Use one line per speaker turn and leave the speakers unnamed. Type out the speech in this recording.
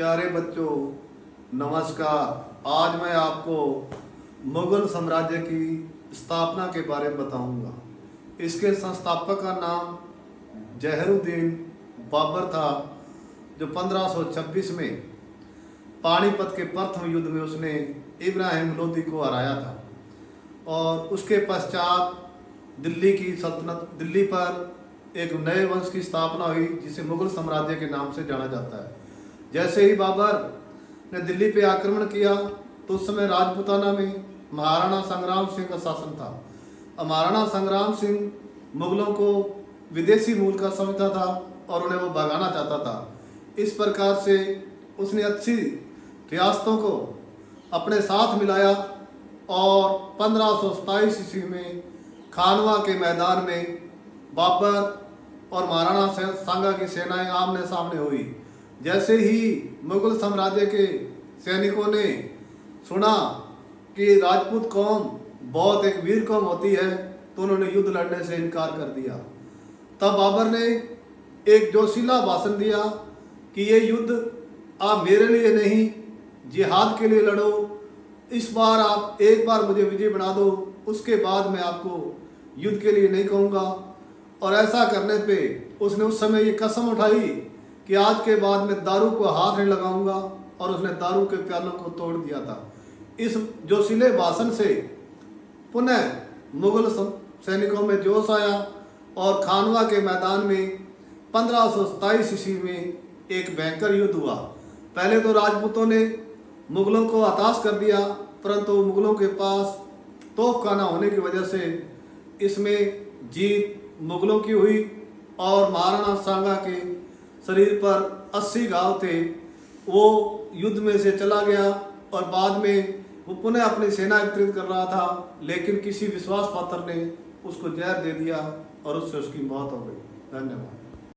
प्यारे बच्चों, नमस्कार। आज मैं आपको मुगल साम्राज्य की स्थापना के बारे में बताऊंगा। इसके संस्थापक का नाम जहरुद्दीन बाबर था, जो 1526 में पानीपत के प्रथम युद्ध में उसने इब्राहिम लोदी को हराया था। और उसके पश्चात दिल्ली पर एक नए वंश की स्थापना हुई, जिसे मुगल साम्राज्य के नाम से जाना जाता है। जैसे ही बाबर ने दिल्ली पे आक्रमण किया तो उस समय राजपूताना में महाराणा संग्राम सिंह का शासन था। अब महाराणा संग्राम सिंह मुगलों को विदेशी मूल का समझता था और उन्हें वो भगाना चाहता था। इस प्रकार से उसने अच्छी रियासतों को अपने साथ मिलाया और 1527 ईस्वी में खानवा के मैदान में बाबर और महाराणा सांगा की सेनाएं आमने सामने हुई। जैसे ही मुगल साम्राज्य के सैनिकों ने सुना कि राजपूत कौम बहुत एक वीर कौम होती है, तो उन्होंने युद्ध लड़ने से इनकार कर दिया। तब बाबर ने एक जोशीला भाषण दिया कि ये युद्ध आप मेरे लिए नहीं, जिहाद के लिए लड़ो। इस बार आप एक बार मुझे विजय बना दो, उसके बाद मैं आपको युद्ध के लिए नहीं कहूँगा। और ऐसा करने पे उसने उस समय ये कसम उठाई कि आज के बाद मैं दारू को हाथ नहीं लगाऊंगा, और उसने दारू के प्यालों को तोड़ दिया था। इस जोशीले भाषण से पुनः मुगल सैनिकों में जोश आया और खानवा के मैदान में 1527 ईस्वी में एक भयंकर युद्ध हुआ। पहले तो राजपूतों ने मुगलों को हताश कर दिया, परंतु मुगलों के पास तोपखाना होने की वजह से इसमें जीत मुगलों की हुई और महाराणा सांगा के शरीर पर 80 घाव थे। वो युद्ध में से चला गया और बाद में वो पुनः अपनी सेना एकत्रित कर रहा था, लेकिन किसी विश्वास पात्र ने उसको जहर दे दिया और उससे उसकी मौत हो गई। धन्यवाद।